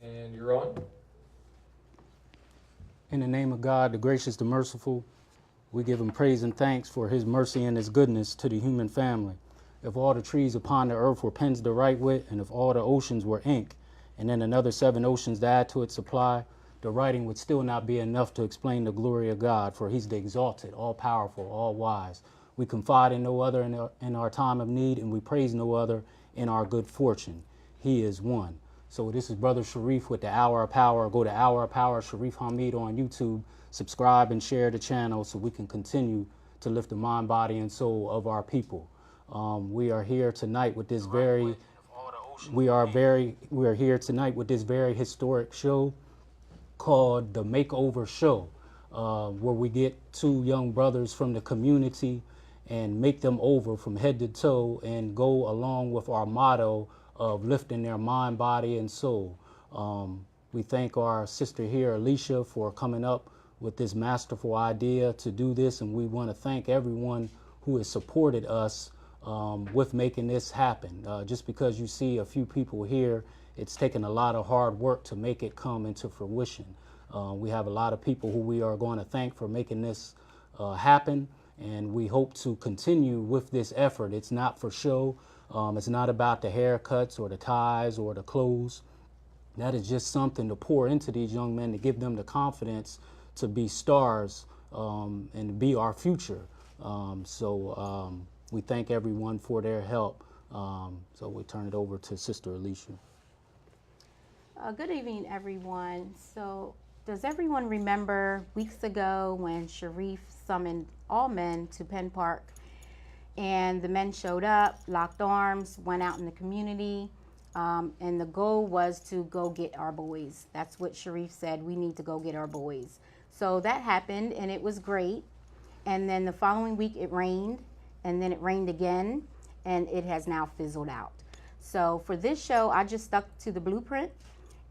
And you're on. In the name of God, the gracious, the merciful, we give him praise and thanks for his mercy and his goodness to the human family. If all the trees upon the earth were pens to write with, and if all the oceans were ink, and then another 7 oceans to add to its supply, the writing would still not be enough to explain the glory of God, for he's the exalted, all-powerful, all-wise. We confide in no other in our time of need, and we praise no other in our good fortune. He is one. So this is Brother Sharif with the Hour of Power. Go to Hour of Power, Sharif Hamid on YouTube. Subscribe and share the channel so we can continue to lift the mind, body, and soul of our people. We are here tonight with this we are here tonight with this very historic show called The Makeover Show, where we get 2 young brothers from the community and make them over from head to toe and go along with our motto of lifting their mind, body, and soul. We thank our sister here, Alicia, for coming up with this masterful idea to do this, and we want to thank everyone who has supported us with making this happen. Just because you see a few people here, it's taken a lot of hard work to make it come into fruition. We have a lot of people who we are going to thank for making this happen, and we hope to continue with this effort. It's not for show. It's not about the haircuts or the ties or the clothes. That is just something to pour into these young men to give them the confidence to be stars and to be our future. We thank everyone for their help. So we turn it over to Sister Alicia. Good evening, everyone. So does everyone remember weeks ago when Sharif summoned all men to Penn Park, and the men showed up, locked arms, went out in the community, and the goal was to go get our boys. That's what Sharif said, we need to go get our boys. So that happened, and it was great. And then the following week it rained, and then it rained again, and it has now fizzled out. So for this show, I just stuck to the blueprint,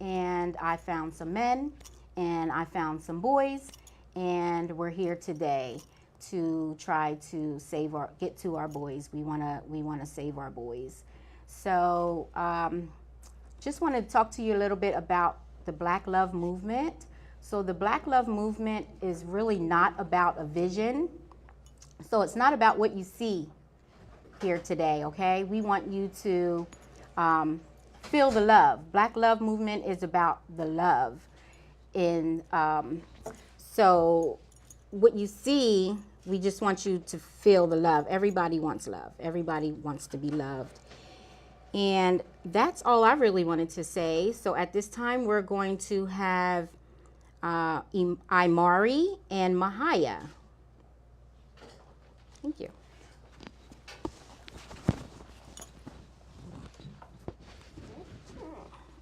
and I found some men, and I found some boys, and we're here today to try to get to our boys. We wanna save our boys. So just want to talk to you a little bit about the Black Love Movement. So the Black Love Movement is really not about a vision. So it's not about what you see here today, okay? We want you to feel the love. Black Love Movement is about the love. So what you see, we just want you to feel the love. Everybody wants love. Everybody wants to be loved. And that's all I really wanted to say. So at this time, we're going to have Imari and Mahaya. Thank you.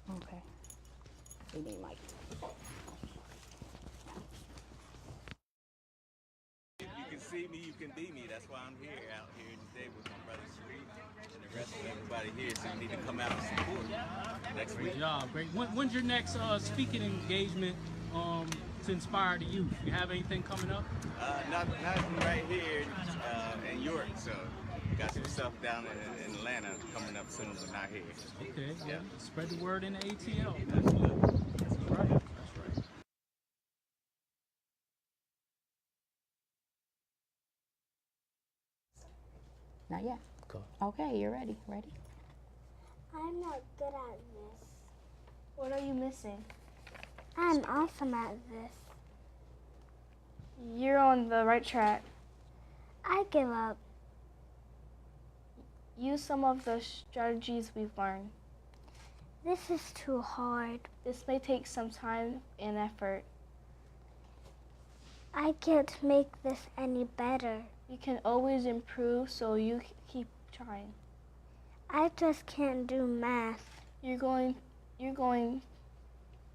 Okay. We need Mike. If you can see me, you can be me. That's why I'm here, out here today with my brother Sharif and the rest of everybody here. So you need to come out and support next week. Great job, great. When's your next speaking engagement to inspire the youth? You have anything coming up? Not right here in York. So got some stuff down in Atlanta coming up soon, but not here. Okay, Yeah. Spread the word in the ATL. That's good. That's right. That's right. Not yet. Go. Okay, you're ready. Ready? I'm not good at this. What are you missing? I'm awesome at this. You're on the right track. I give up. Use some of the strategies we've learned. This is too hard. This may take some time and effort. I can't make this any better. You can always improve, so you keep trying. I just can't do math. You're going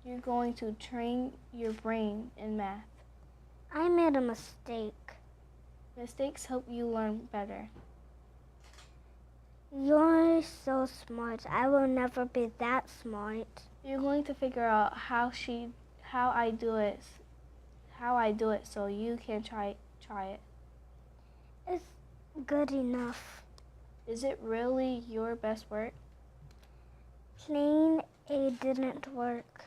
to train your brain in math. I made a mistake. Mistakes help you learn better. You're so smart. I will never be that smart. You're going to figure out how I do it, so you can try it. It's good enough. Is it really your best work? Plain A didn't work.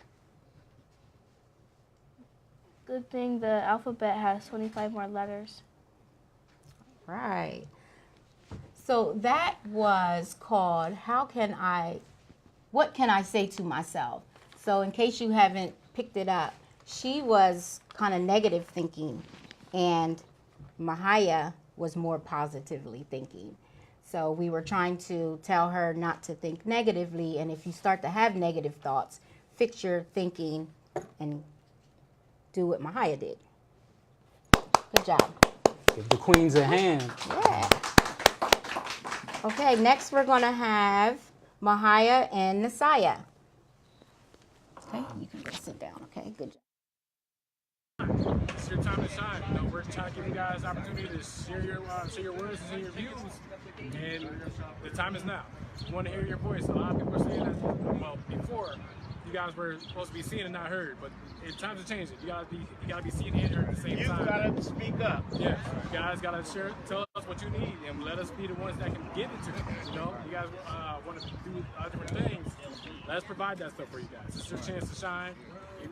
Good thing the alphabet has 25 more letters. Right. So that was called What Can I Say to Myself? So in case you haven't picked it up, she was kind of negative thinking and Mahaya was more positively thinking. So we were trying to tell her not to think negatively, and if you start to have negative thoughts, fix your thinking and do what Mahaya did. Good job. Give the queens a hand. Yeah. Okay, next we're going to have Mahaya and Nasaya. Okay, you can go sit down. Okay, good job. It's your time to shine. You know, we're trying to give you guys the opportunity to share your words and share your views, and the time is now. We want to hear your voice. A lot of people are saying that, well, before you guys were supposed to be seen and not heard, but times are changing. You gotta be seen and heard at the same time. You gotta speak up. Yes, you guys gotta tell us what you need, and let us be the ones that can give it to you. You know, you guys want to do different things. Let's provide that stuff for you guys. It's your chance to shine.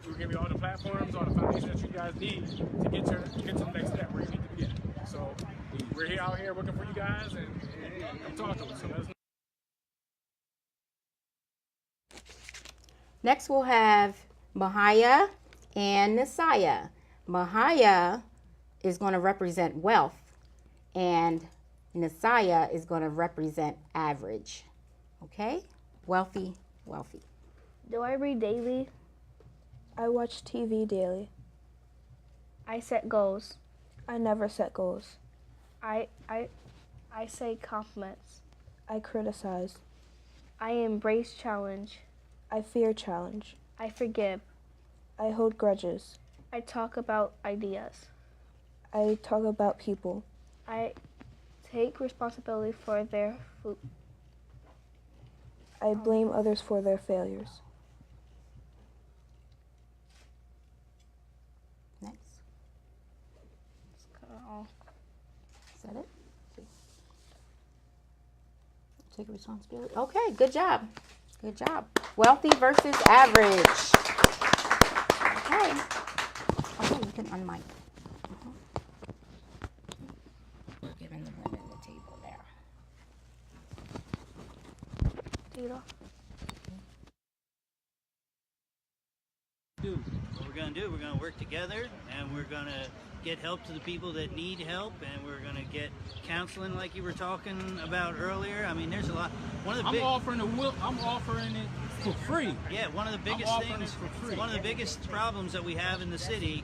We're giving you all the platforms, all the foundation that you guys need to get to the next step where you need to be at. So we're out here working for you guys, and come talk to us. So let us know. Next we'll have Mahaya and Nasaya. Mahaya is going to represent wealth, and Nasaya is going to represent average. Okay? Wealthy, wealthy. Do I read daily? I watch TV daily. I set goals. I never set goals. I say compliments. I criticize. I embrace challenge. I fear challenge. I forgive. I hold grudges. I talk about ideas. I talk about people. I take responsibility for their food. I blame others for their failures. Next. Is that it? Take responsibility. Okay, good job. Good job. Wealthy versus average. Okay. Okay, you can unmic. We're giving the women the table there. Tito. What we're going to do, we're going to work together, and we're going to get help to the people that need help, and we're going to get counseling like you were talking about earlier. I mean, there's a lot. I'm offering it for free. Yeah, one of the biggest things, one of the biggest problems that we have in the city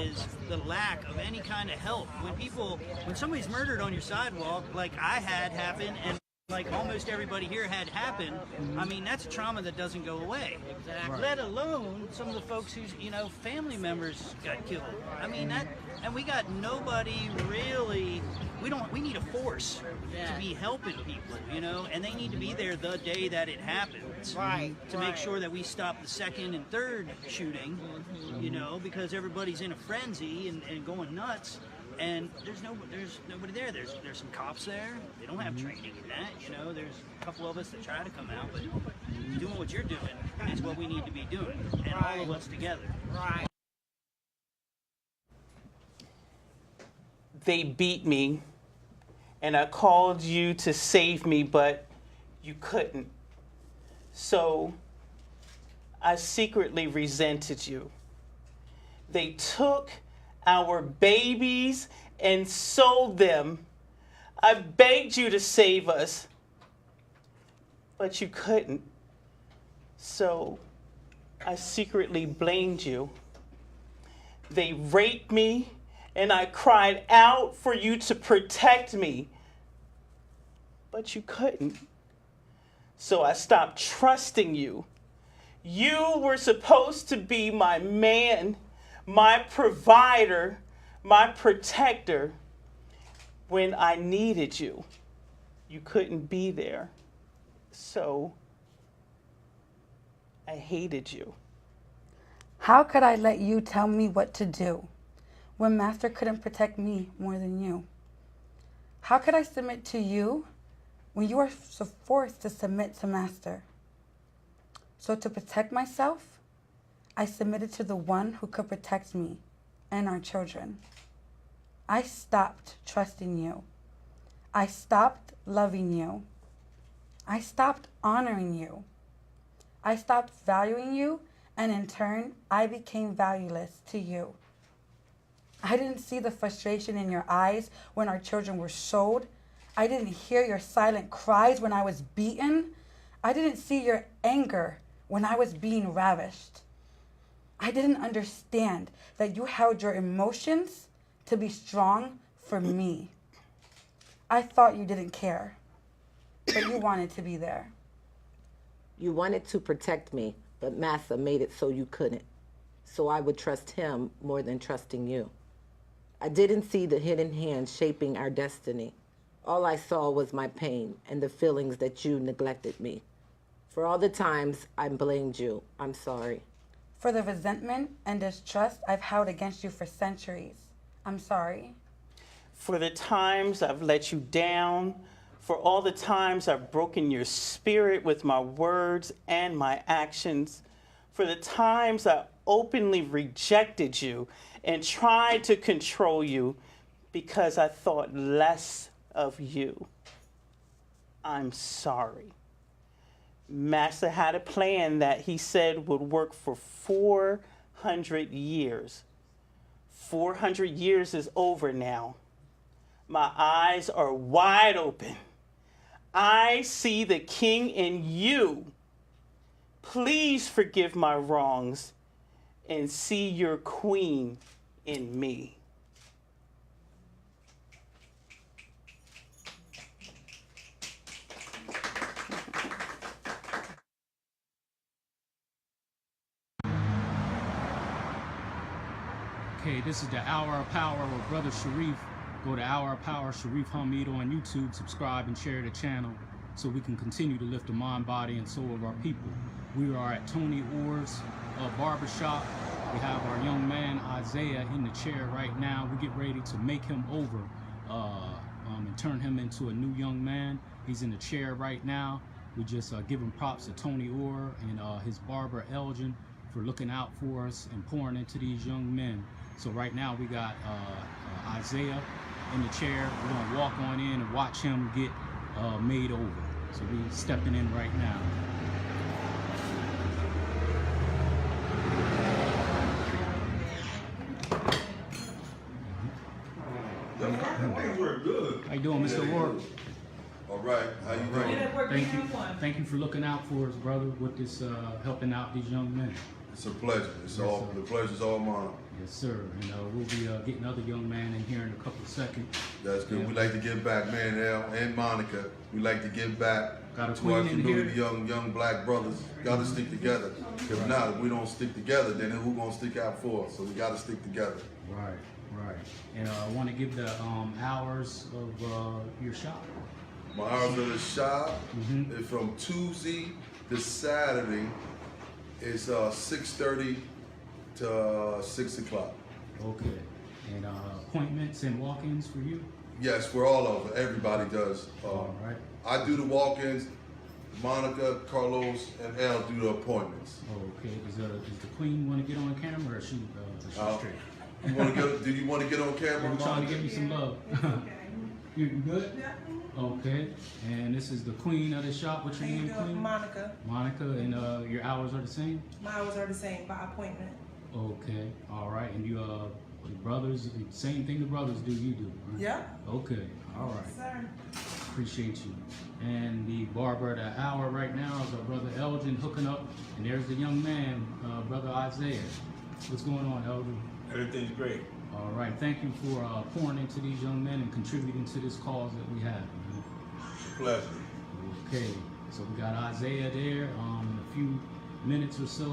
is the lack of any kind of help. When somebody's murdered on your sidewalk, like I had happen, and like almost everybody here had happen, I mean, that's a trauma that doesn't go away. Exactly. Let alone some of the folks whose, family members got killed. I mean, and we got nobody really, we need a force to be helping people, and they need to be there the day that it happens. Right. To make sure that we stop the second and third shooting, because everybody's in a frenzy and going nuts. And there's nobody there. There's some cops there. They don't have training in that. There's a couple of us that try to come out, but doing what you're doing is what we need to be doing, and all of us together. Right. They beat me, and I called you to save me, but you couldn't. So I secretly resented you. They took our babies and sold them. I begged you to save us, but you couldn't. So I secretly blamed you. They raped me, and I cried out for you to protect me, but you couldn't. So I stopped trusting you. You were supposed to be my man, my provider, my protector. When I needed you, you couldn't be there. So I hated you. How could I let you tell me what to do when Master couldn't protect me more than you? How could I submit to you when you are so forced to submit to Master? So to protect myself, I submitted to the one who could protect me and our children. I stopped trusting you. I stopped loving you. I stopped honoring you. I stopped valuing you, and in turn, I became valueless to you. I didn't see the frustration in your eyes when our children were sold. I didn't hear your silent cries when I was beaten. I didn't see your anger when I was being ravished. I didn't understand that you held your emotions to be strong for me. I thought you didn't care, but you wanted to be there. You wanted to protect me, but Massa made it so you couldn't. So I would trust him more than trusting you. I didn't see the hidden hand shaping our destiny. All I saw was my pain and the feelings that you neglected me. For all the times I blamed you, I'm sorry. For the resentment and distrust I've held against you for centuries, I'm sorry. For the times I've let you down, for all the times I've broken your spirit with my words and my actions, for the times I openly rejected you and tried to control you because I thought less of you. I'm sorry. Master had a plan that he said would work for 400 years. 400 years is over now. My eyes are wide open. I see the king in you. Please forgive my wrongs and see your queen in me. Okay, this is the Hour of Power with Brother Sharif. Go to Hour of Power, Sharif Hamid on YouTube, subscribe and share the channel so we can continue to lift the mind, body, and soul of our people. We are at Tony Orr's barbershop. We have our young man Isaiah in the chair right now. We get ready to make him over and turn him into a new young man. He's in the chair right now. We just give him props to Tony Orr and his barber Elgin for looking out for us and pouring into these young men. So right now we got Isaiah in the chair. We're gonna walk on in and watch him get made over. So we're stepping in right now. How you doing, Mr. Orr? All right, how you doing? Thank you for looking out for us, brother, with this helping out these young men. It's a pleasure. The pleasure's all mine. Yes, sir. And we'll be getting other young man in here in a couple of seconds. That's good. Yeah. We like to give back, man, Al and Monica. We like to give back to our community, young black brothers. Got to stick together. If not, if we don't stick together, then who gonna stick out for us? So we got to stick together. Right, right. And I want to give the hours of your shop. My hours of the shop is from Tuesday to Saturday. It's 6:30 to 6 o'clock. Okay. And appointments and walk-ins for you? Yes, for all of it. Everybody does. All right. I do the walk-ins. Monica, Carlos, and Al do the appointments. Okay. Does the queen want to get on camera, or is she straight? You want to get? Do you want to get on camera? I'm trying to give you some love. You good? Yeah. Okay. And this is the queen of the shop. What's your name, queen? Monica. Monica. And your hours are the same? My hours are the same by appointment. Okay. All right. And you the brothers, same thing the brothers do, you do, right? Yeah. Okay. All right. Yes, sir. Appreciate you. And the barber of the hour right now is our brother Elgin hooking up. And there's the young man, brother Isaiah. What's going on, Elgin? Everything's great. All right. Thank you for pouring into these young men and contributing to this cause that we have. Pleasure. Okay. So we got Isaiah there. In a few minutes or so,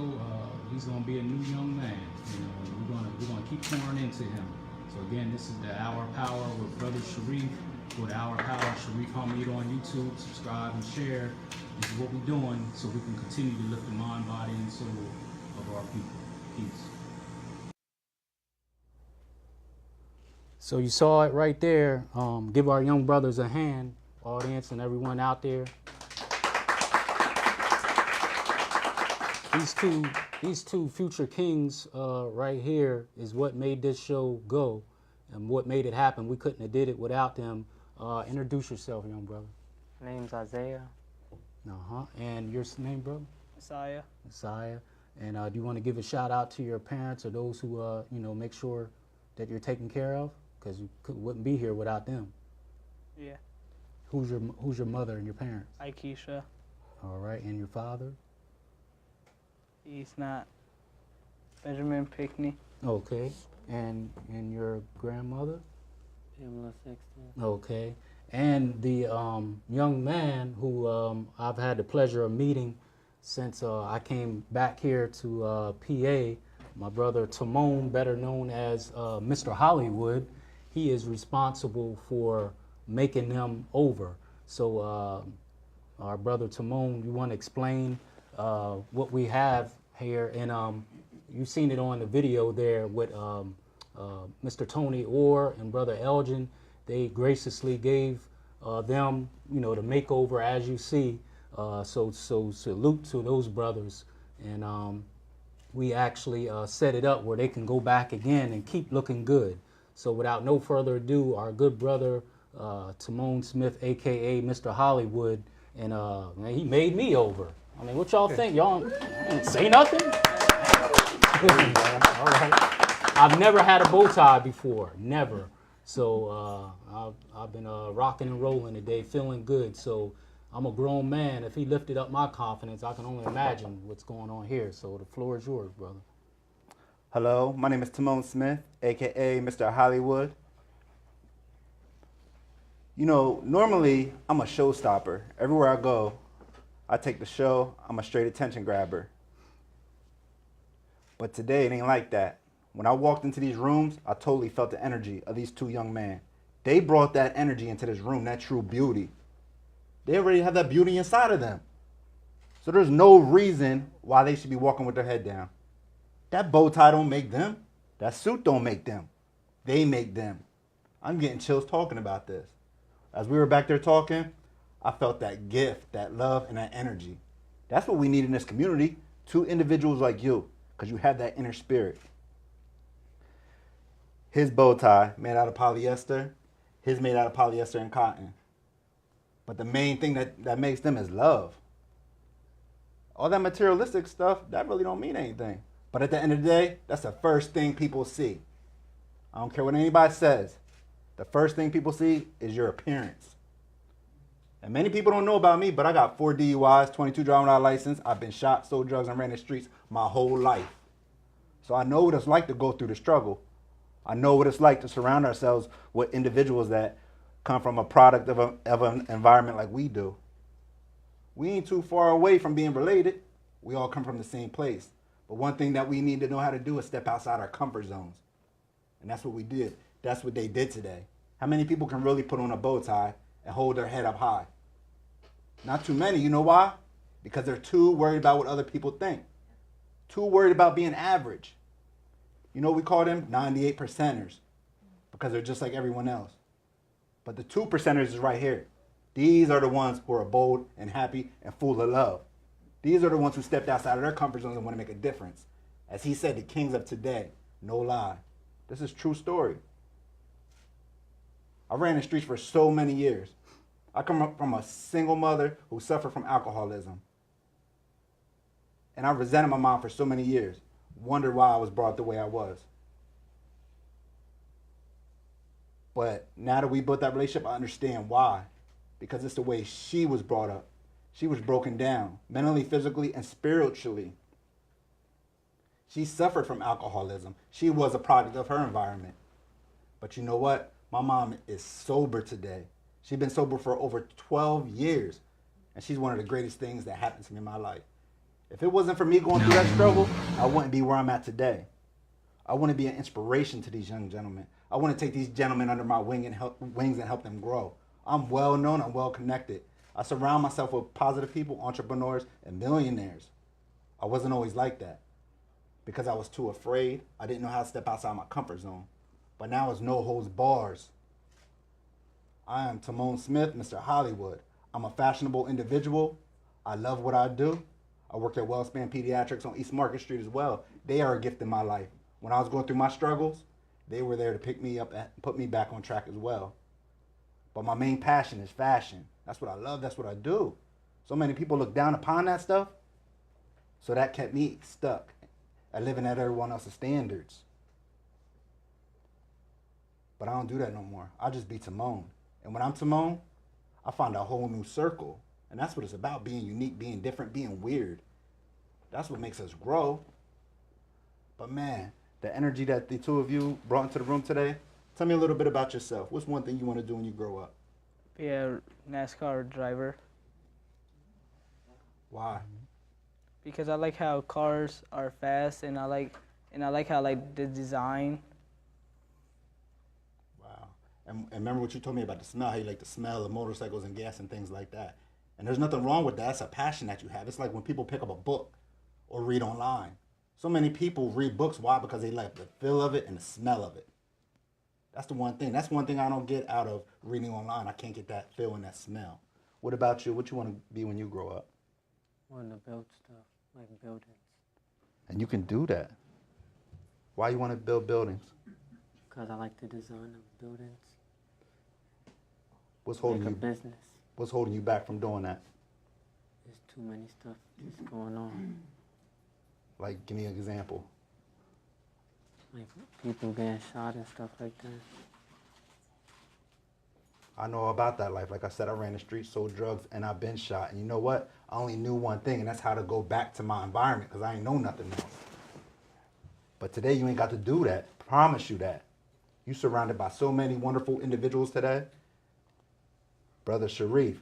he's gonna be a new young man. And we're gonna keep pouring into him. So again, this is the Hour Power with Brother Sharif. For the Hour Power, Sharif Hamid on YouTube. Subscribe and share. This is what we're doing so we can continue to lift the mind, body, and soul of our people. Peace. So you saw it right there. Give our young brothers a hand, audience and everyone out there. these two future kings right here is what made this show go and what made it happen. We couldn't have did it without them. Introduce yourself, young brother. My name's Isaiah. And your name, brother? Messiah. Messiah. And do you want to give a shout out to your parents or those who make sure that you're taken care of? Because you wouldn't be here without them. Yeah. Who's your mother and your parents? Aikisha. All right. And your father? He's not. Benjamin Pickney. Okay. And your grandmother? Pamela Sexton. Okay. And the young man who I've had the pleasure of meeting since I came back here to PA, my brother Timon, better known as Mr. Hollywood, he is responsible for making them over. So our brother Timon, you want to explain what we have here? And you've seen it on the video there with Mr. Tony Orr and brother Elgin. They graciously gave them, the makeover as you see. So salute to those brothers. And we actually set it up where they can go back again and keep looking good. So without no further ado, our good brother, Timon Smith, AKA Mr. Hollywood, and man, he made me over. I mean, what y'all think? Y'all didn't say nothing? All right. I've never had a bow tie before, never. So I've been rocking and rolling today, feeling good. So I'm a grown man. If he lifted up my confidence, I can only imagine what's going on here. So the floor is yours, brother. Hello, my name is Timon Smith, aka Mr. Hollywood. Normally I'm a showstopper. Everywhere I go, I take the show. I'm a straight attention grabber. But today it ain't like that. When I walked into these rooms, I totally felt the energy of these two young men. They brought that energy into this room, that true beauty. They already have that beauty inside of them. So there's no reason why they should be walking with their head down. That bow tie don't make them. That suit don't make them. They make them. I'm getting chills talking about this. As we were back there talking, I felt that gift, that love, and that energy. That's what we need in this community. Two individuals like you, because you have that inner spirit. His bow tie made out of polyester. His made out of polyester and cotton. But the main thing that makes them is love. All that materialistic stuff, that really don't mean anything. But at the end of the day, that's the first thing people see. I don't care what anybody says. The first thing people see is your appearance. And many people don't know about me, but I got 4 DUIs, 22 driving without a license. I've been shot, sold drugs, and ran the streets my whole life. So I know what it's like to go through the struggle. I know what it's like to surround ourselves with individuals that come from a product of an environment like we do. We ain't too far away from being related. We all come from the same place. But one thing that we need to know how to do is step outside our comfort zones. And that's what we did. That's what they did today. How many people can really put on a bow tie and hold their head up high? Not too many. You know why? Because they're too worried about what other people think. Too worried about being average. You know, we call them 98 percenters because they're just like everyone else. But the 2 percenters is right here. These are the ones who are bold and happy and full of love. These are the ones who stepped outside of their comfort zones and want to make a difference. As he said, the kings of today, no lie. This is true story. I ran the streets for so many years. I come up from a single mother who suffered from alcoholism. And I resented my mom for so many years. Wondered why I was brought up the way I was. But now that we built that relationship, I understand why. Because it's the way she was brought up. She was broken down, mentally, physically, and spiritually. She suffered from alcoholism. She was a product of her environment. But you know what? My mom is sober today. She's been sober for over 12 years. And she's one of the greatest things that happened to me in my life. If it wasn't for me going through that struggle, I wouldn't be where I'm at today. I want to be an inspiration to these young gentlemen. I want to take these gentlemen under my wings and help them grow. I'm well known, I'm well connected. I surround myself with positive people, entrepreneurs, and millionaires. I wasn't always like that because I was too afraid. I didn't know how to step outside my comfort zone. But now it's no holds bars. I am Timon Smith, Mr. Hollywood. I'm a fashionable individual. I love what I do. I worked at WellSpan Pediatrics on East Market Street as well. They are a gift in my life. When I was going through my struggles, they were there to pick me up and put me back on track as well. But my main passion is fashion. That's what I love. That's what I do. So many people look down upon that stuff. So that kept me stuck at living at everyone else's standards. But I don't do that no more. I just be Timon. And when I'm Timon, I find a whole new circle. And that's what it's about, being unique, being different, being weird. That's what makes us grow. But man, the energy that the two of you brought into the room today, tell me a little bit about yourself. What's one thing you want to do when you grow up? Be a NASCAR driver. Why? Because I like how cars are fast, and I like how like the design. Wow. And remember what you told me about the smell, how you like the smell of motorcycles and gas and things like that. And there's nothing wrong with that. That's a passion that you have. It's like when people pick up a book or read online. So many people read books. Why? Because they like the feel of it and the smell of it. That's the one thing. That's one thing I don't get out of reading online. I can't get that feel and that smell. What about you? What you want to be when you grow up? I want to build stuff, like buildings. And you can do that. Why you want to build buildings? Because I like the design of buildings. What's holding like you? a business. What's holding you back from doing that? There's too many stuff that's going on. Like, give me an example. Like people getting shot and stuff like that. I know about that life. Like I said, I ran the streets, sold drugs, and I've been shot. And you know what? I only knew one thing, and that's how to go back to my environment, because I ain't know nothing else. But today, you ain't got to do that. Promise you that. You surrounded by so many wonderful individuals today. Brother Sharif,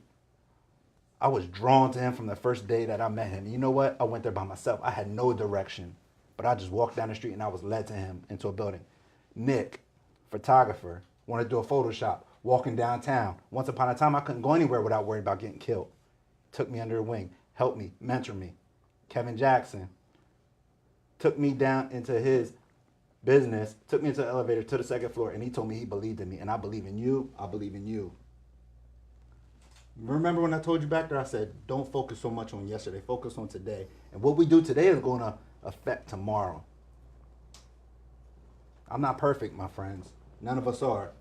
I was drawn to him from the first day that I met him. And you know what? I went there by myself. I had no direction. But I just walked down the street, and I was led to him into a building. Nick, photographer, wanted to do a Photoshop. Walking downtown. Once upon a time, I couldn't go anywhere without worrying about getting killed. Took me under the wing, helped me, mentored me. Kevin Jackson took me down into his business, took me into the elevator to the second floor, and he told me he believed in me. And I believe in you, I believe in you. Remember when I told you back there, I said, don't focus so much on yesterday, focus on today. And what we do today is going to affect tomorrow. I'm not perfect, my friends. None of us are.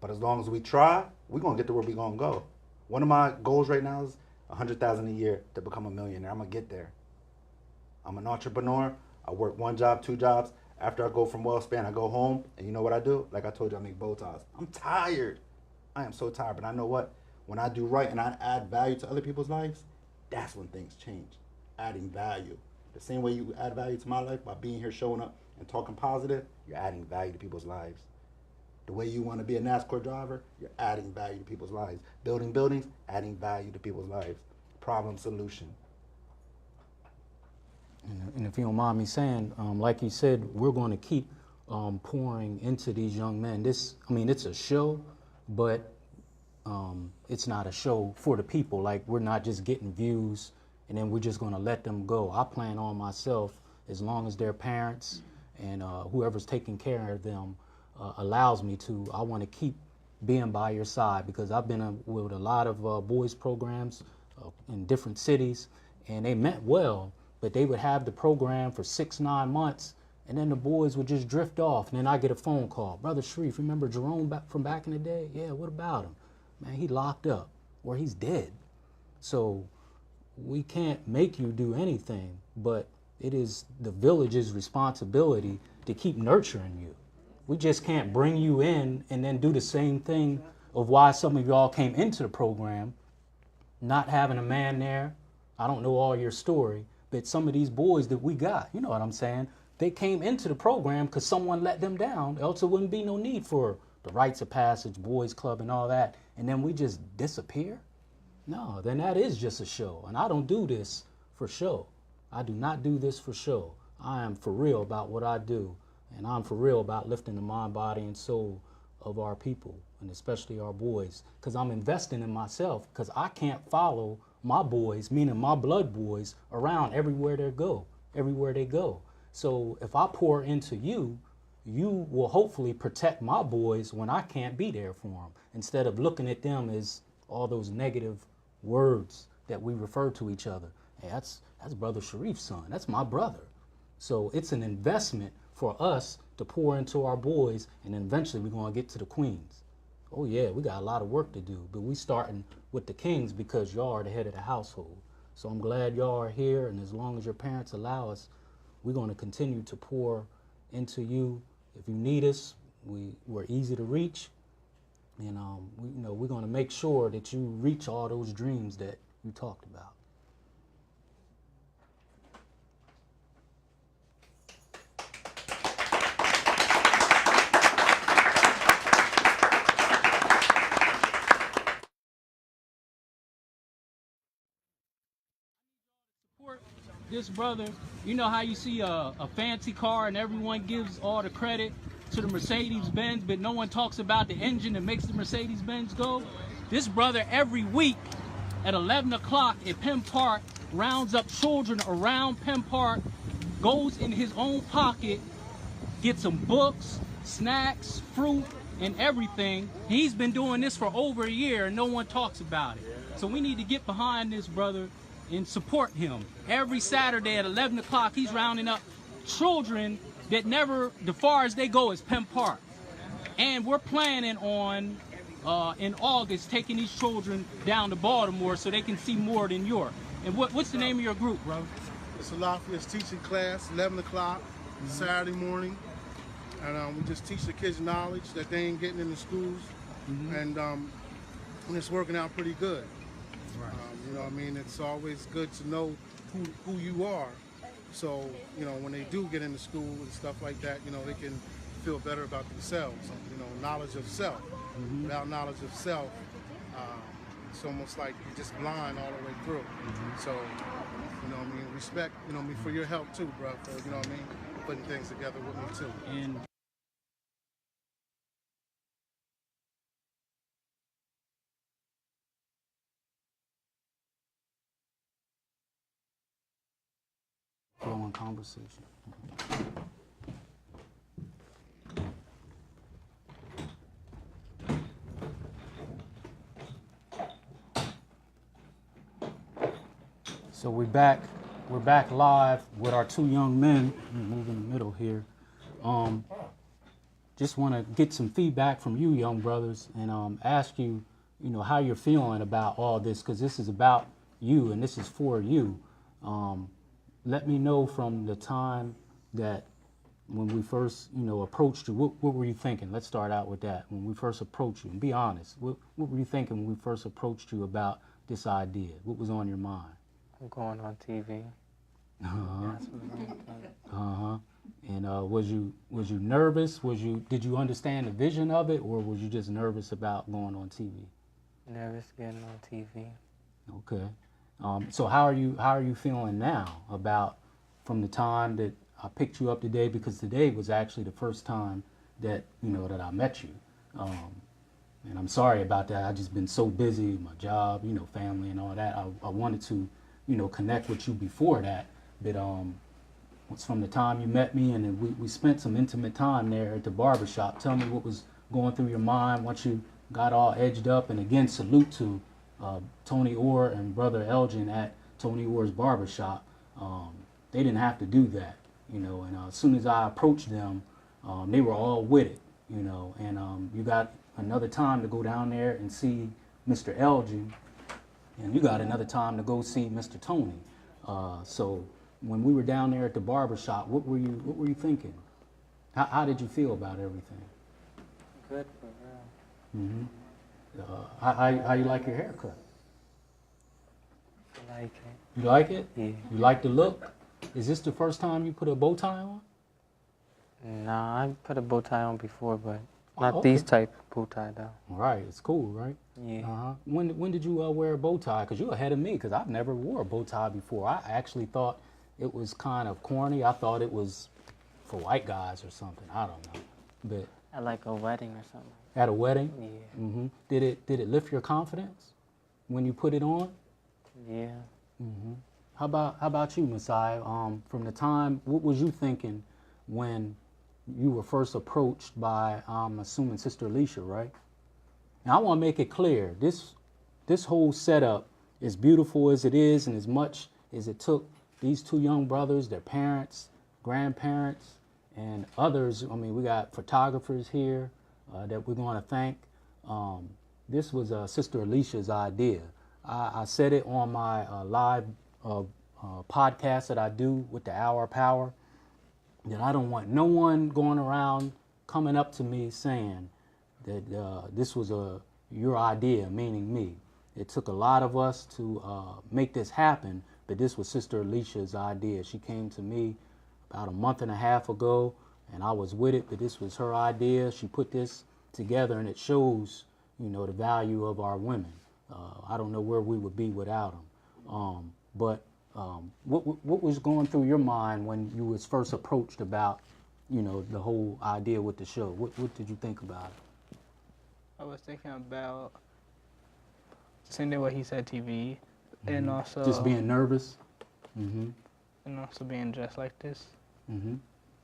But as long as we try, we're going to get to where we're going to go. One of my goals right now is $100,000 a year to become a millionaire. I'm going to get there. I'm an entrepreneur. I work one job, two jobs. After I go from WellSpan, I go home, and you know what I do? Like I told you, I make bow ties. I'm tired. I am so tired, but I know what? When I do right and I add value to other people's lives, that's when things change. Adding value. The same way you add value to my life by being here, showing up, and talking positive, you're adding value to people's lives. The way you want to be a NASCAR driver, you're adding value to people's lives. Building buildings, adding value to people's lives. Problem solution. And if you don't mind me saying, like you said, we're going to keep pouring into these young men. It's a show, but it's not a show for the people. Like, we're not just getting views and then we're just going to let them go. I plan on myself, as long as their parents and whoever's taking care of them allows me to, I want to keep being by your side, because I've been with a lot of boys programs in different cities, and they meant well, but they would have the program for 6-9 months, and then the boys would just drift off, and then I get a phone call. Brother Sharif, remember Jerome from back in the day? Yeah, what about him? Man, he locked up, or he's dead. So we can't make you do anything, but it is the village's responsibility to keep nurturing you. We just can't bring you in and then do the same thing of why some of y'all came into the program, not having a man there. I don't know all your story, but some of these boys that we got, you know what I'm saying, they came into the program because someone let them down, else there wouldn't be no need for the rites of passage, boys club and all that, and then we just disappear? No, then that is just a show, and I don't do this for show. I do not do this for show. I am for real about what I do. And I'm for real about lifting the mind, body, and soul of our people, and especially our boys, because I'm investing in myself, because I can't follow my boys, meaning my blood boys, around everywhere they go. So if I pour into you, you will hopefully protect my boys when I can't be there for them, instead of looking at them as all those negative words that we refer to each other. hey, that's Brother Sharif's son. That's my brother. So it's an investment for us to pour into our boys, and then eventually we're going to get to the queens. Oh yeah, we got a lot of work to do, but we starting with the kings because y'all are the head of the household. So I'm glad y'all are here, and as long as your parents allow us, we're going to continue to pour into you. If you need us, we're easy to reach, and we're going to make sure that you reach all those dreams that you talked about. This brother, you know how you see a fancy car and everyone gives all the credit to the Mercedes-Benz, but no one talks about the engine that makes the Mercedes-Benz go? This brother every week at 11 o'clock at Penn Park rounds up children around Penn Park, goes in his own pocket, gets some books, snacks, fruit, and everything. He's been doing this for over a year and no one talks about it. So we need to get behind this brother and support him. Every Saturday at 11 o'clock, he's rounding up children that never, the farthest they go is Penn Park. And we're planning on, in August, taking these children down to Baltimore so they can see more than York. And what's the name of your group, bro? It's a Lafayette's teaching class, 11 o'clock, Saturday morning. And we just teach the kids knowledge that they ain't getting in the schools. And it's working out pretty good. Right. You know what I mean? It's always good to know who you are. So, you know, when they do get into school and stuff like that, you know, they can feel better about themselves. You know, knowledge of self. Without knowledge of self, it's almost like you're just blind all the way through. So, you know what I mean? Respect, you know what I mean, for your help too, bro. For, you know what I mean? Putting things together with me too. And flowing conversation. So we're back live with our two young men. Move in the middle here. Just want to get some feedback from you, young brothers, and ask you, you know, how you're feeling about all this, because this is about you and this is for you. Let me know from the time that when we first, you know, approached you, what were you thinking? Let's start out with that. When we first approached you, and be honest, what were you thinking when we first approached you about this idea? What was on your mind? I'm going on TV. And was you nervous? Did you understand the vision of it, or was you just nervous about going on TV? Nervous getting on TV. Okay. So how are you feeling now about from the time that I picked you up today? Because today was actually the first time that that I met you. And I'm sorry about that. I've just been so busy, my job, family and all that. I wanted to, connect with you before that. But it's from the time you met me, and then we spent some intimate time there at the barbershop. Tell me what was going through your mind once you got all edged up. And again, salute to Tony Orr and Brother Elgin at Tony Orr's barbershop. They didn't have to do that, and as soon as I approached them, they were all with it, and you got another time to go down there and see Mr. Elgin, and you got another time to go see Mr. Tony. So when we were down there at the barbershop, what were you thinking? How did you feel about everything? Good for real. How you like your haircut? I like it. You like it? Yeah. You like the look? Is this the first time you put a bow tie on? Nah, I put a bow tie on before, but not okay. these type of bow tie though. Right, it's cool, right? Yeah. When did you wear a bow tie? Because you're ahead of me, because I've never wore a bow tie before. I actually thought it was kind of corny. I thought it was for white guys or something. I don't know. But at like a wedding or something. At a wedding? Yeah. Mm-hmm. Did it lift your confidence when you put it on? Yeah. Mm-hmm. How about you, Messiah? From the time, what was you thinking when you were first approached by, I'm assuming, Sister Alicia, right? Now, I want to make it clear, this whole setup, as beautiful as it is and as much is it took these two young brothers, their parents, grandparents, and others. I mean, we got photographers here that we're going to thank. This was Sister Alicia's idea. I said it on my live podcast that I do with the Hour of Power, that I don't want no one going around coming up to me saying that this was your idea, meaning me. It took a lot of us to make this happen, but this was Sister Alicia's idea. She came to me about a month and a half ago, and I was with it, but this was her idea. She put this together, and it shows, you know, the value of our women. I don't know where we would be without them. What was going through your mind when you was first approached about, you know, the whole idea with the show? What did you think about it? I was thinking about same thing what he said TV, and also just being nervous. And also being dressed like this.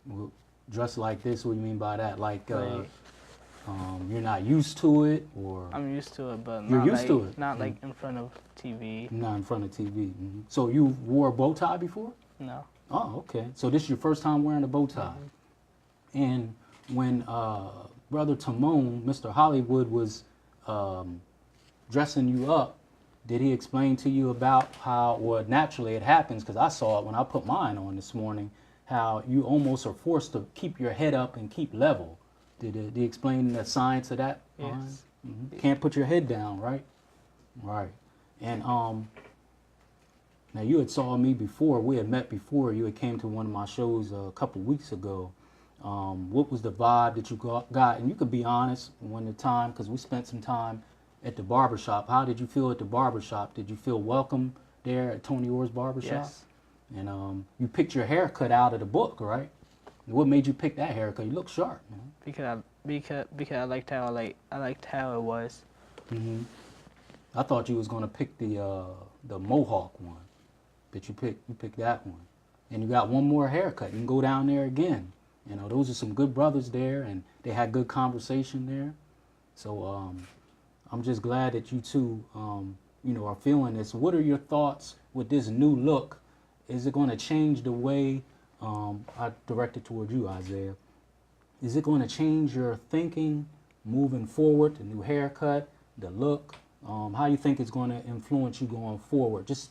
Well, dressed like this, what do you mean by that? Like you're not used to it, or I'm used to it, but you're not used like, to it. Not like in front of TV. Not in front of TV. So you wore a bow tie before? No. Oh, okay. So this is your first time wearing a bow tie. And when Brother Timon, Mr. Hollywood, was dressing you up, did he explain to you about how, well, naturally it happens, because I saw it when I put mine on this morning, how you almost are forced to keep your head up and keep level. Did he explain the science of that? Yes. Can't put your head down, right? Right. And now you had saw me before. We had met before. You had came to one of my shows a couple weeks ago. What was the vibe that you got? And you could be honest when the time, because we spent some time at the barbershop. How did you feel at the barbershop? Did you feel welcome there at Tony Orr's barbershop? Yes. And you picked your haircut out of the book, right? What made you pick that haircut? You look sharp, man. Because I liked how it was. I thought you was gonna pick the Mohawk one, but you picked that one, and you got one more haircut. You can go down there again. You know, those are some good brothers there, and they had good conversation there. So I'm just glad that you two, you know, are feeling this. What are your thoughts with this new look? Is it going to change the way, I direct it toward you, Isaiah. Is it going to change your thinking moving forward, the new haircut, the look? How you think it's going to influence you going forward? Just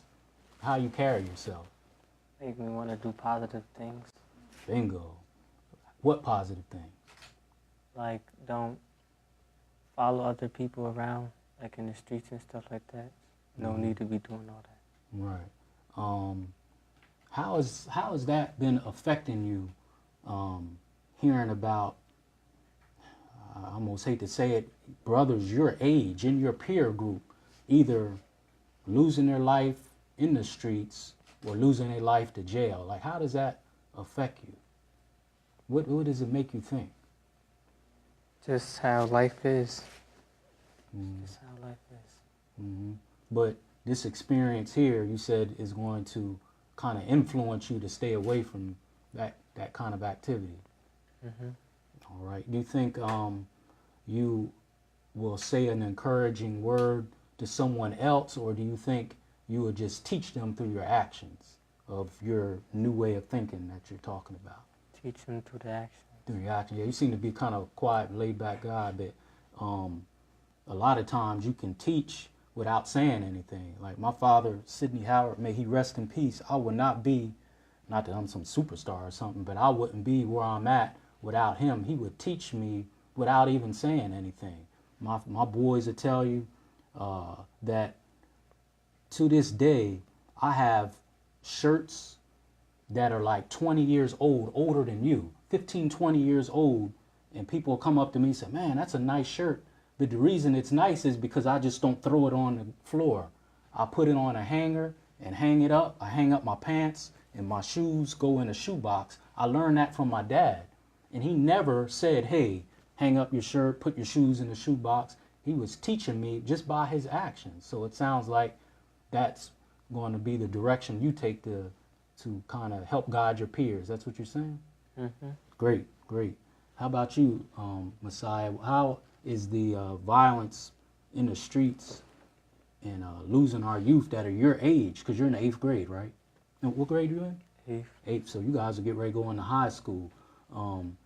how you carry yourself. Make me want to do positive things. Bingo. What positive things? Like, don't follow other people around, like in the streets and stuff like that. No need to be doing all that. Right. How has that been affecting you, hearing about, I almost hate to say it, brothers your age, in your peer group, either losing their life in the streets or losing their life to jail? Like, how does that affect you? What does it make you think? Just how life is. Just how life is. But this experience here, you said, is going to kind of influence you to stay away from that kind of activity. All right. Do you think you will say an encouraging word to someone else, or do you think you would just teach them through your actions of your new way of thinking that you're talking about? Teach them through the action. Through your action. Yeah, you seem to be kind of quiet, laid-back guy, but a lot of times you can teach without saying anything. Like my father, Sidney Howard, may he rest in peace, I would not be, not that I'm some superstar or something, but I wouldn't be where I'm at without him. He would teach me without even saying anything. My boys will tell you that to this day, I have shirts that are like 20 years old, older than you, 15, 20 years old, and people come up to me and say, man, that's a nice shirt. But the reason it's nice is because I just don't throw it on the floor. I put it on a hanger and hang it up. I hang up my pants and my shoes go in a shoebox. I learned that from my dad. And he never said, hey, hang up your shirt, put your shoes in the shoebox. He was teaching me just by his actions. So it sounds like that's going to be the direction you take to kind of help guide your peers. That's what you're saying? Great, great. How about you, Messiah? How is the violence in the streets and losing our youth that are your age, because you're in the 8th grade, right? And what grade are you in? Eighth. Eighth. So you guys will get ready to go into high school. And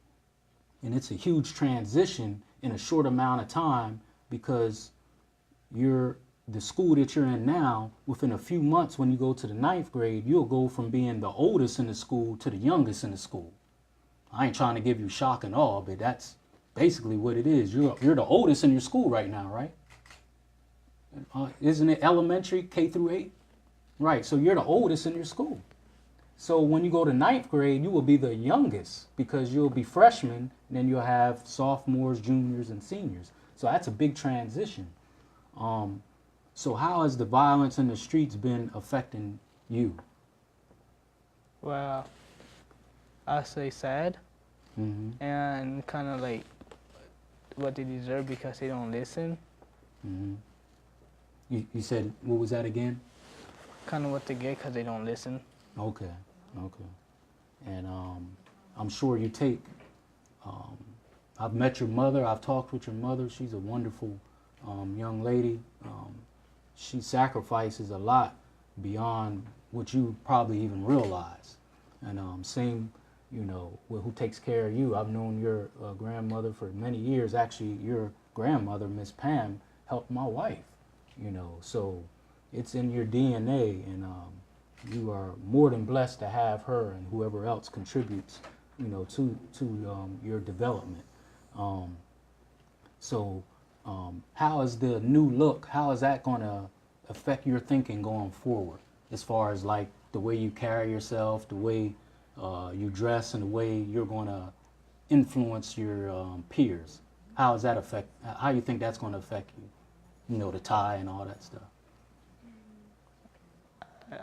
it's a huge transition in a short amount of time because the school that you're in now, within a few months when you go to the ninth grade, you'll go from being the oldest in the school to the youngest in the school. I ain't trying to give you shock and awe, but that's basically what it is. You're the oldest in your school right now, right? Isn't it elementary, K through 8? Right, so you're the oldest in your school. So when you go to ninth grade, you will be the youngest because you'll be freshmen, and then you'll have sophomores, juniors, and seniors. So that's a big transition. So how has the violence in the streets been affecting you? Well, I say sad, and kind of like what they deserve because they don't listen. You said, what was that again? Kind of what they get because they don't listen. Okay. And I'm sure you take, I've met your mother, I've talked with your mother. She's a wonderful young lady. She sacrifices a lot beyond what you probably even realize. And same, who takes care of you. I've known your grandmother for many years. Actually, your grandmother, Miss Pam, helped my wife, so it's in your DNA, and you are more than blessed to have her and whoever else contributes, to your development. How is the new look, how is that going to affect your thinking going forward, as far as like the way you carry yourself, the way you dress, and the way you're going to influence your peers? How does that affect, how do you think that's going to affect you? The tie and all that stuff.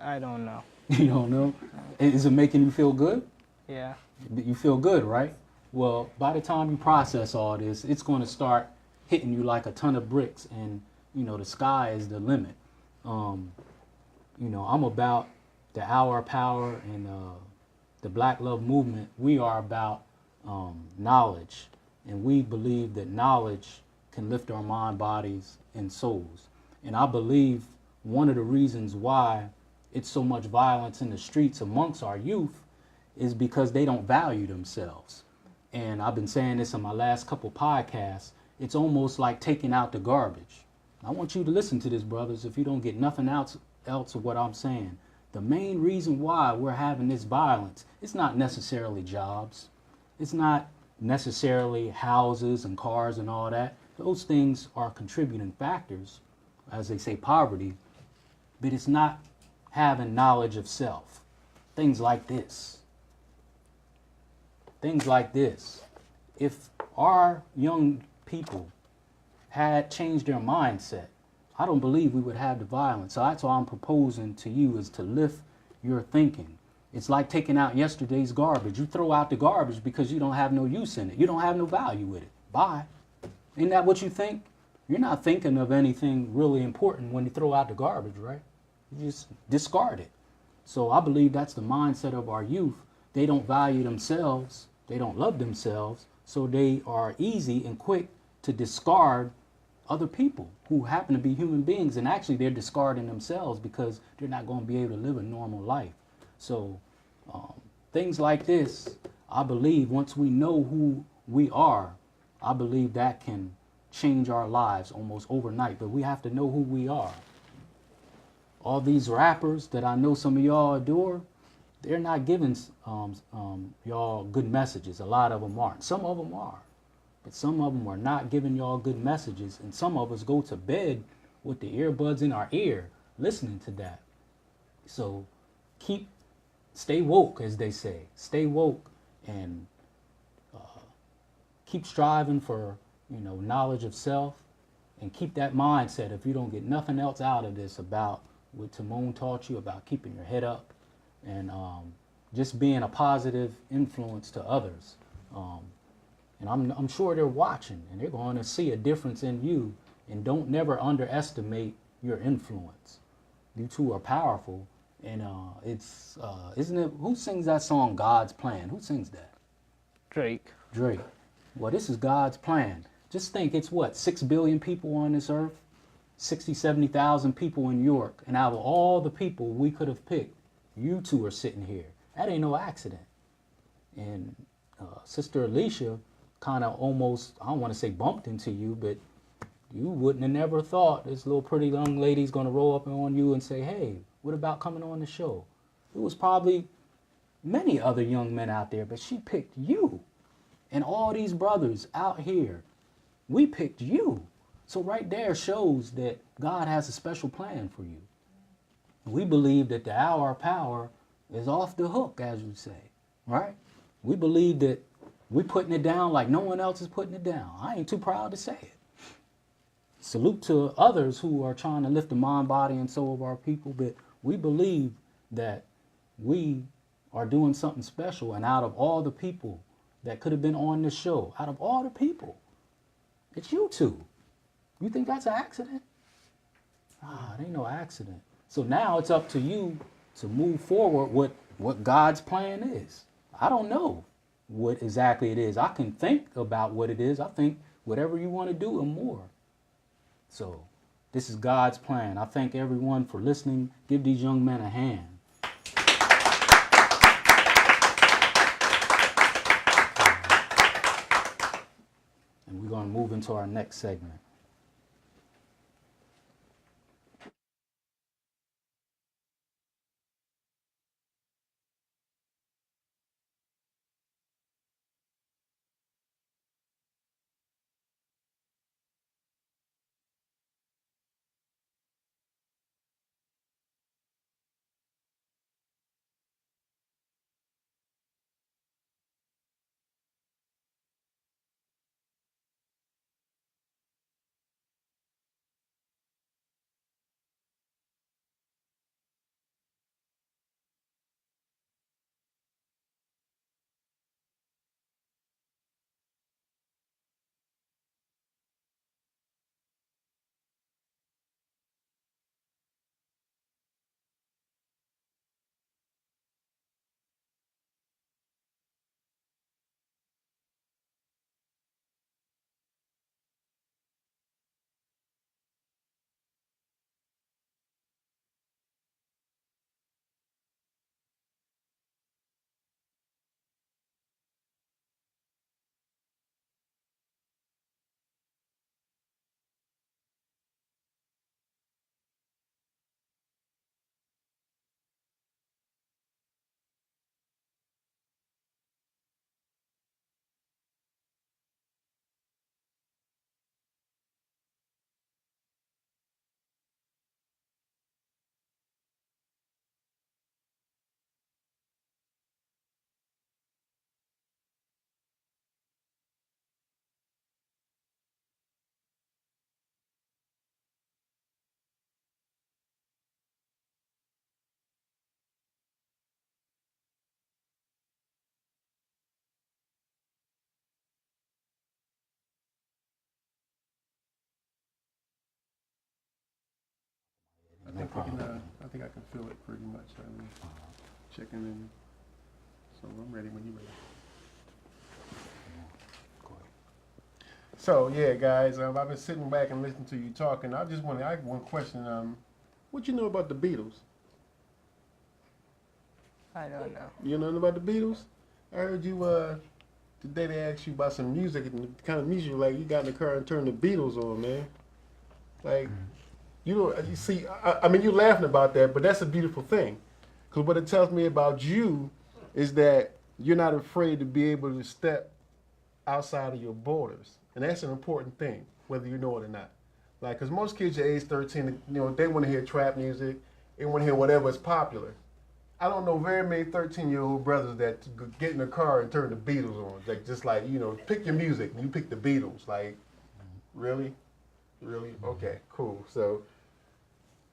I don't know. You don't know? Is it making you feel good? Yeah. You feel good, right? Well, by the time you process all this, it's going to start hitting you like a ton of bricks, and the sky is the limit. I'm about the Hour of Power and the Black Love Movement. We are about knowledge, and we believe that knowledge can lift our mind, bodies, and souls. And I believe one of the reasons why it's so much violence in the streets amongst our youth is because they don't value themselves. And I've been saying this in my last couple podcasts. It's almost like taking out the garbage. I want you to listen to this, brothers, if you don't get nothing else of what I'm saying. The main reason why we're having this violence, it's not necessarily jobs. It's not necessarily houses and cars and all that. Those things are contributing factors, as they say, poverty, but it's not having knowledge of self. Things like this. Things like this. If our young people had changed their mindset, I don't believe we would have the violence. So that's why I'm proposing to you is to lift your thinking. It's like taking out yesterday's garbage. You throw out the garbage because you don't have no use in it. You don't have no value with it. Bye. Isn't that what you think? You're not thinking of anything really important when you throw out the garbage, right? You just discard it. So I believe that's the mindset of our youth. They don't value themselves. They don't love themselves. So they are easy and quick to discard other people who happen to be human beings. And actually they're discarding themselves because they're not going to be able to live a normal life. So things like this, I believe once we know who we are, I believe that can change our lives almost overnight. But we have to know who we are. All these rappers that I know some of y'all adore, they're not giving y'all good messages. A lot of them aren't. Some of them are. But some of them are not giving y'all good messages. And some of us go to bed with the earbuds in our ear listening to that. So stay woke, as they say. Stay woke and keep striving for, knowledge of self, and keep that mindset. If you don't get nothing else out of this about what Timon taught you about keeping your head up and just being a positive influence to others. And I'm sure they're watching and they're going to see a difference in you. And don't never underestimate your influence. You two are powerful. And it's, isn't it, who sings that song, God's Plan? Who sings that? Drake. Drake. Well, this is God's plan. Just think, it's what, 6 billion people on this earth? 60, 70,000 people in York. And out of all the people we could have picked, you two are sitting here. That ain't no accident. And Sister Alicia kind of almost, I don't want to say bumped into you, but you wouldn't have never thought this little pretty young lady's going to roll up on you and say, hey, what about coming on the show? It was probably many other young men out there, but she picked you. And all these brothers out here, we picked you. So right there shows that God has a special plan for you. We believe that the hour of power is off the hook, as we say, right? We believe that we're putting it down like no one else is putting it down. I ain't too proud to say it. Salute to others who are trying to lift the mind, body, and soul of our people, but we believe that we are doing something special, and out of all the people that could have been on this show, out of all the people, it's you two. You think that's an accident? It ain't no accident. So now it's up to you to move forward with what God's plan is. I don't know what exactly it is. I can think about what it is. I think whatever you want to do and more. So this is God's plan. I thank everyone for listening. Give these young men a hand. And we're going to move into our next segment. I think I can feel it pretty much. I mean, checking in. So I'm ready when you're ready. So yeah, guys, I've been sitting back and listening to you talking. I have one question. What you know about the Beatles? I don't know. You know nothing about the Beatles? I heard you today they asked you about some music and the kind of music like you got in the car and turned the Beatles on, man. Like, you know, you see, I mean, you're laughing about that, but that's a beautiful thing. Because what it tells me about you is that you're not afraid to be able to step outside of your borders. And that's an important thing, whether you know it or not. Like, because most kids at age 13, you know, they want to hear trap music. They want to hear whatever is popular. I don't know very many 13-year-old brothers that get in the car and turn the Beatles on. Like, just like, you know, pick your music and you pick the Beatles. Like, really? Really? Okay, cool. So,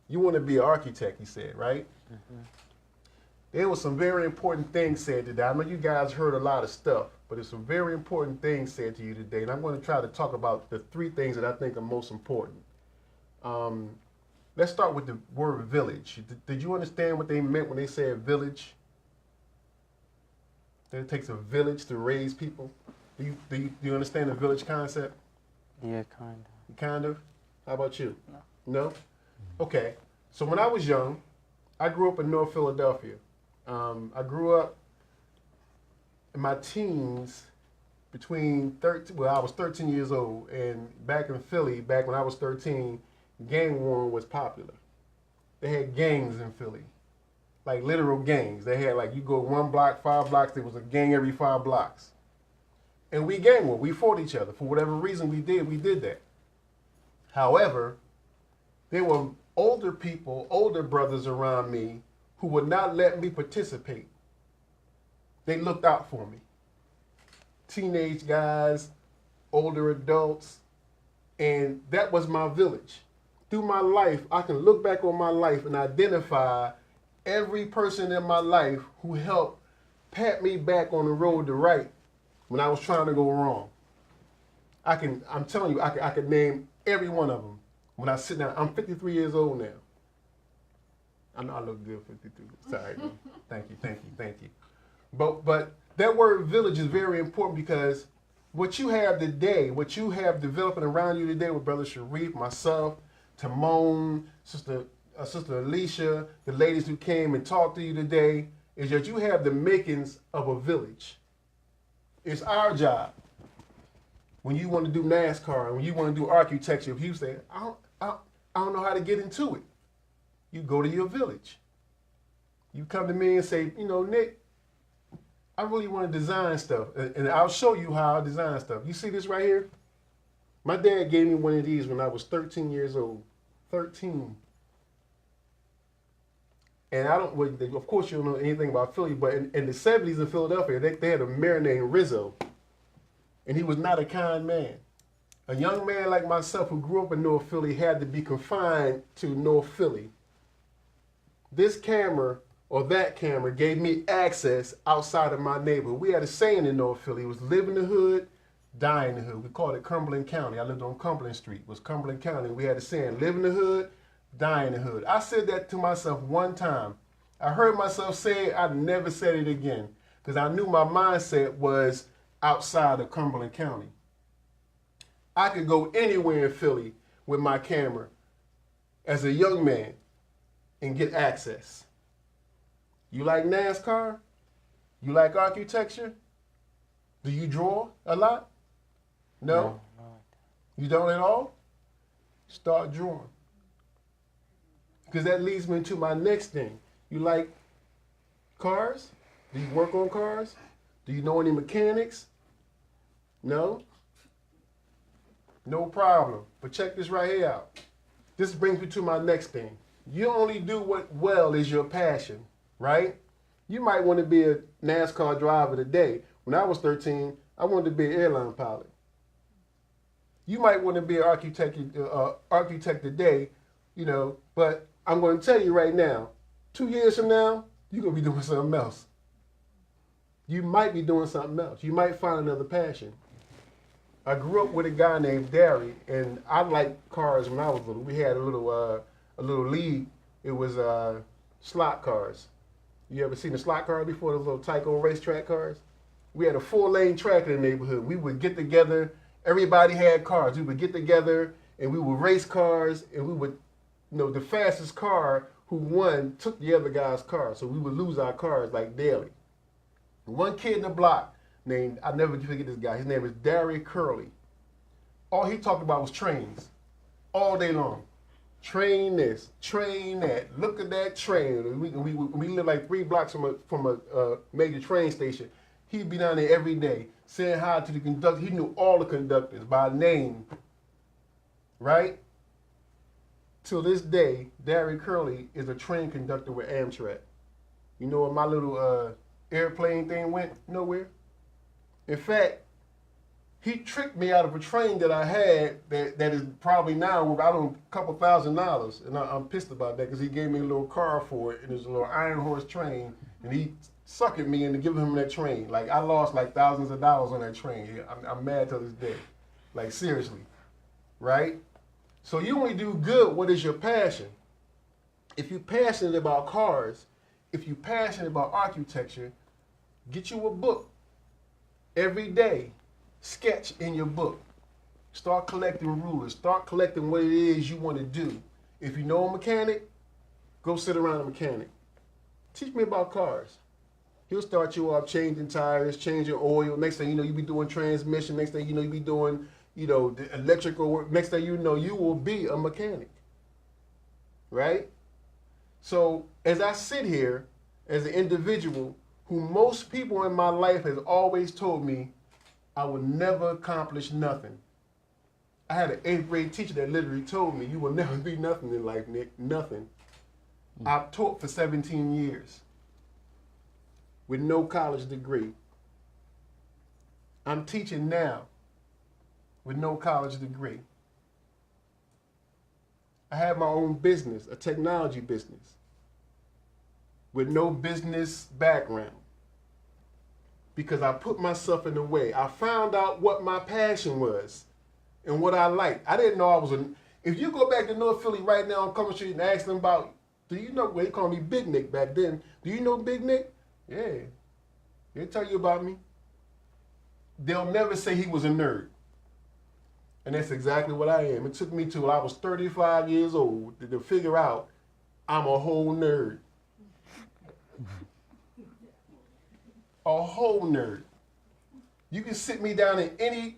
you want to be an architect, you said, right? Mm-hmm. There was some very important things said today. I know you guys heard a lot of stuff, but there's some very important things said to you today, and I'm going to try to talk about the three things that I think are most important. Let's start with the word village. Did you understand what they meant when they said village? That it takes a village to raise people? Do you understand the village concept? Yeah, kind of. Kind of? How about you? No. No? Okay. So when I was young, I grew up in North Philadelphia. I grew up in my teens between 13, well, I was 13 years old, and back in Philly, back when I was 13, gang warring was popular. They had gangs in Philly, like literal gangs. They had like, you go 1 block, 5 blocks, there was a gang every 5 blocks. And we gang war, we fought each other. For whatever reason we did that. However, there were older people, older brothers around me who would not let me participate. They looked out for me. Teenage guys, older adults, and that was my village. Through my life, I can look back on my life and identify every person in my life who helped pat me back on the road to right when I was trying to go wrong. I'm telling you, I could name every one of them when I sit down. I'm 53 years old now. I know I look good, 52. Sorry. Thank you. But that word village is very important because what you have today, what you have developing around you today with Brother Sharif, myself, Timon, Sister Alicia, the ladies who came and talked to you today, is that you have the makings of a village. It's our job. When you want to do NASCAR, when you want to do architecture, if you say, I don't know how to get into it, you go to your village. You come to me and say, Nick, I really want to design stuff, and I'll show you how I design stuff. You see this right here? My dad gave me one of these when I was 13 years old. 13. And of course you don't know anything about Philly, but in the 70s in Philadelphia, they had a mayor named Rizzo. And he was not a kind man. A young man like myself who grew up in North Philly had to be confined to North Philly. This camera or that camera gave me access outside of my neighborhood. We had a saying in North Philly. It was live in the hood, die in the hood. We called it Cumberland County. I lived on Cumberland Street. It was Cumberland County. We had a saying, live in the hood, die in the hood. I said that to myself one time. I heard myself say it. I never said it again because I knew my mindset was outside of Cumberland County. I could go anywhere in Philly with my camera as a young man and get access. You like NASCAR? You like architecture? Do you draw a lot? No? You don't at all? Start drawing. Because that leads me to my next thing. You like cars? Do you work on cars? Do you know any mechanics? No? No problem. But check this right here out. This brings me to my next thing. You only do what well is your passion, right? You might want to be a NASCAR driver today. When I was 13, I wanted to be an airline pilot. You might want to be an architect today, but I'm going to tell you right now, 2 years from now, you're going to be doing something else. You might be doing something else. You might find another passion. I grew up with a guy named Derry, and I liked cars when I was little. We had a little league. It was slot cars. You ever seen a slot car before? Those little Tyco racetrack cars? We had a 4-lane track in the neighborhood. We would get together. Everybody had cars. We would get together, and we would race cars, and we would, the fastest car who won took the other guy's car. So we would lose our cars like daily. One kid in the block named, I'll never forget this guy. His name is Derry Curley. All he talked about was trains all day long. Train this, train that. Look at that train. We lived like 3 blocks from a major train station. He'd be down there every day saying hi to the conductor. He knew all the conductors by name, right? Till this day, Derry Curley is a train conductor with Amtrak. You know where my little airplane thing went? Nowhere. In fact, he tricked me out of a train that I had that is probably now about a couple $1,000, and I'm pissed about that because he gave me a little car for it, and it was a little iron horse train, and he suckered me into giving him that train. Like, I lost like thousands of dollars on that train. I'm mad to this day. Like, seriously, right? So you only do good what is your passion. If you're passionate about cars, if you're passionate about architecture, get you a book. Every day, sketch in your book. Start collecting rulers. Start collecting what it is you want to do. If you know a mechanic, go sit around a mechanic. Teach me about cars. He'll start you off changing tires, changing oil. Next thing you know, you be doing transmission. Next thing you know, you be doing, the electrical work. Next thing you know, you will be a mechanic. Right? So as I sit here as an individual who most people in my life has always told me I would never accomplish nothing. I had an 8th grade teacher that literally told me, you will never be nothing in life, Nick, nothing. I've taught for 17 years with no college degree. I'm teaching now with no college degree. I have my own business, a technology business, with no business background because I put myself in the way. I found out what my passion was and what I liked. I didn't know I was if you go back to North Philly right now on Common Street and ask them about, do you know, well, they called me Big Nick back then. Do you know Big Nick? Yeah. They'll tell you about me. They'll never say he was a nerd. And that's exactly what I am. It took me till I was 35 years old to figure out I'm a whole nerd. A whole nerd. You can sit me down in any,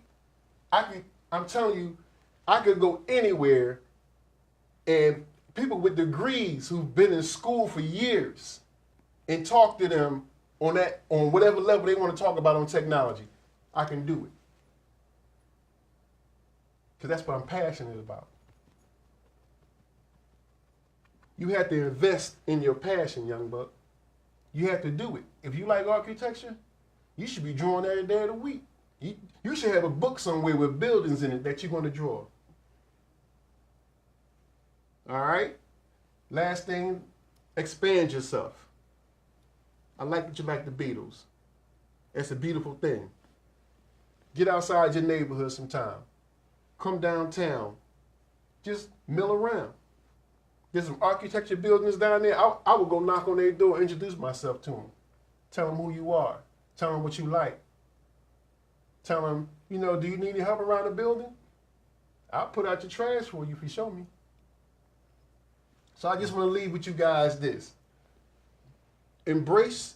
I'm telling you, I could go anywhere and people with degrees who've been in school for years and talk to them on whatever level they want to talk about on technology. I can do it. Because that's what I'm passionate about. You have to invest in your passion, young buck. You have to do it. If you like architecture, you should be drawing every day of the week. You should have a book somewhere with buildings in it that you're going to draw. All right? Last thing, expand yourself. I like that you like the Beatles. It's a beautiful thing. Get outside your neighborhood sometime. Come downtown. Just mill around. There's some architecture buildings down there. I would go knock on their door, introduce myself to them. Tell them who you are. Tell them what you like. Tell them, do you need any help around the building? I'll put out your trash for you if you show me. So I just want to leave with you guys this. Embrace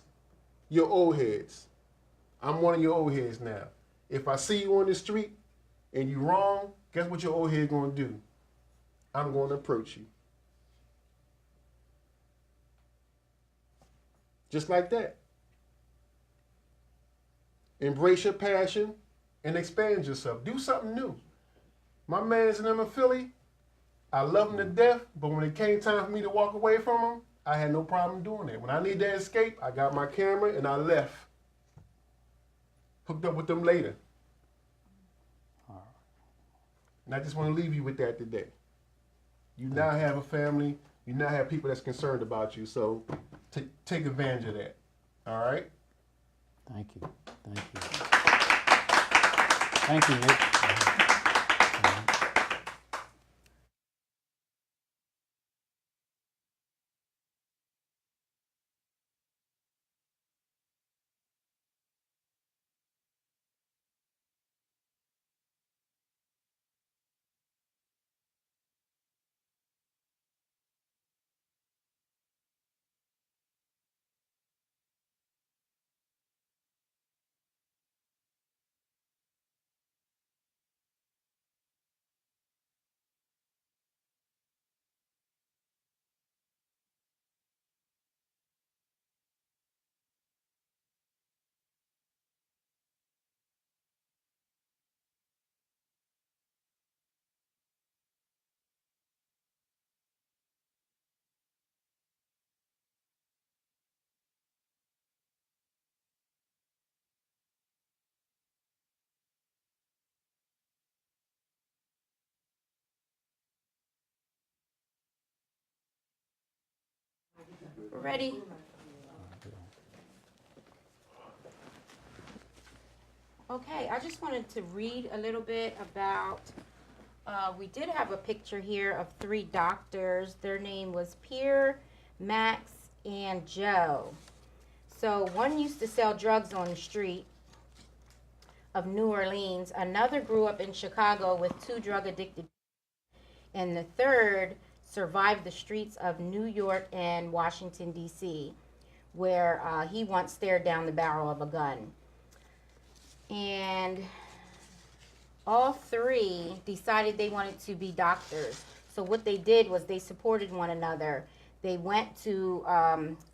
your old heads. I'm one of your old heads now. If I see you on the street and you're wrong, guess what your old head going to do? I'm going to approach you. Just like that. Embrace your passion and expand yourself. Do something new. My man's in Philly. I love him to death, but when it came time for me to walk away from him, I had no problem doing that. When I need to escape, I got my camera and I left. Hooked up with them later. And I just want to leave you with that today. You now have a family. You now have people that's concerned about you. So take advantage of that. All right? Thank you. Thank you. Thank you, Nick. Ready? Okay, I just wanted to read a little bit about, we did have a picture here of 3 doctors. Their name was Pierre, Max, and Joe. So one used to sell drugs on the street of New Orleans. Another grew up in Chicago with 2 drug addicted. And the third survived the streets of New York and Washington, D.C. where he once stared down the barrel of a gun. And all three decided they wanted to be doctors. So what they did was they supported one another. They went to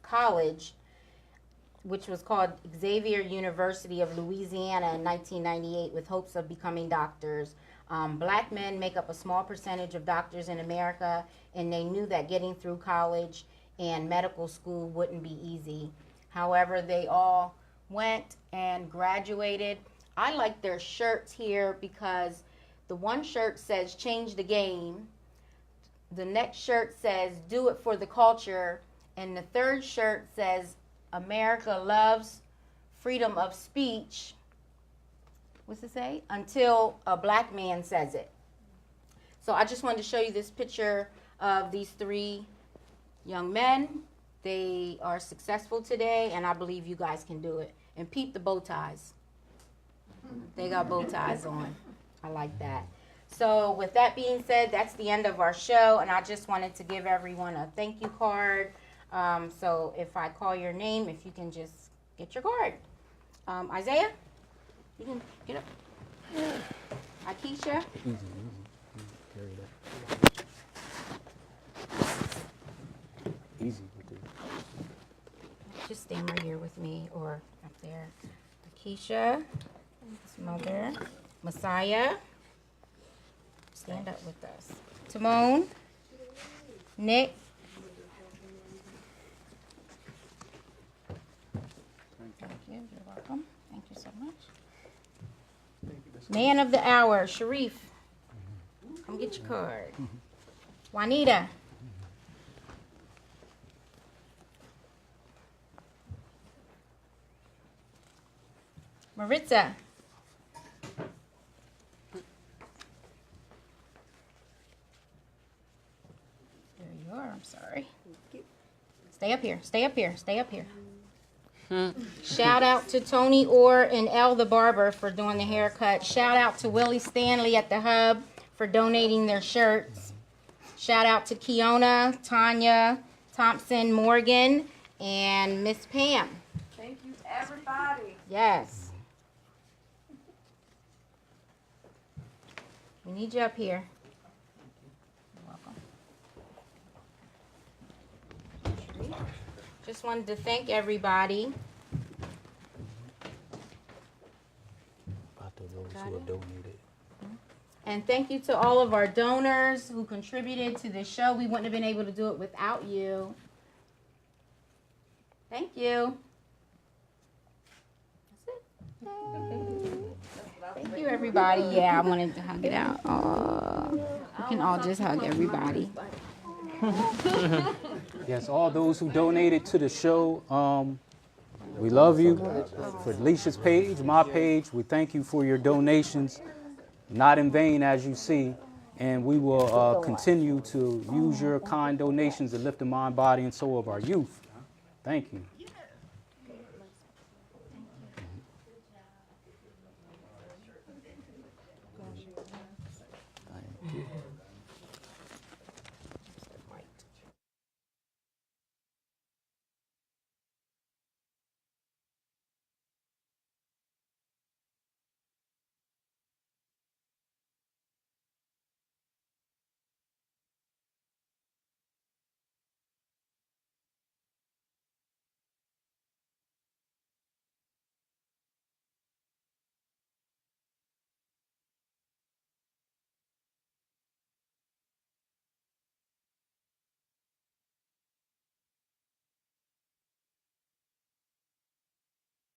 college, which was called Xavier University of Louisiana in 1998, with hopes of becoming doctors. Black men make up a small percentage of doctors in America, and they knew that getting through college and medical school wouldn't be easy. However, they all went and graduated. I like their shirts here because the one shirt says change the game, the next shirt says do it for the culture, and the third shirt says America loves freedom of speech. What's it say? Until a black man says it. So I just wanted to show you this picture of these three young men. They are successful today, and I believe you guys can do it. And peep the bow ties. They got bow ties on. I like that. So with that being said, that's the end of our show, and I just wanted to give everyone a thank you card. So if I call your name, if you can just get your card. Isaiah, you can get up. Akeisha. Carry that. Easy with it. Just stand right here with me or up there. Akeisha, his mother. Messiah, stand up with us. Timon, Nick. Thank you. You're welcome. Thank you so much. Man of the hour, Sharif. Come get your card. Juanita. Maritza. There you are. I'm sorry. Stay up here. Stay up here. Stay up here. Shout out to Tony Orr and Elle the barber for doing the haircut. Shout out to Willie Stanley at the Hub for donating their shirts. Shout out to Kiona, Tanya, Thompson, Morgan, and Miss Pam. Thank you, everybody. Yes. We need you up here. You're welcome. Just wanted to thank everybody. About to those who have donated. And thank you to all of our donors who contributed to this show. We wouldn't have been able to do it without you. Thank you. That's it. Thank you, everybody. Yeah, I wanted to hug it out. We can all just hug everybody. Yes, all those who donated to the show, we love you. For Alicia's page, my page, we thank you for your donations. Not in vain, as you see. And we will continue to use your kind donations to lift the mind, body, and soul of our youth. Thank you.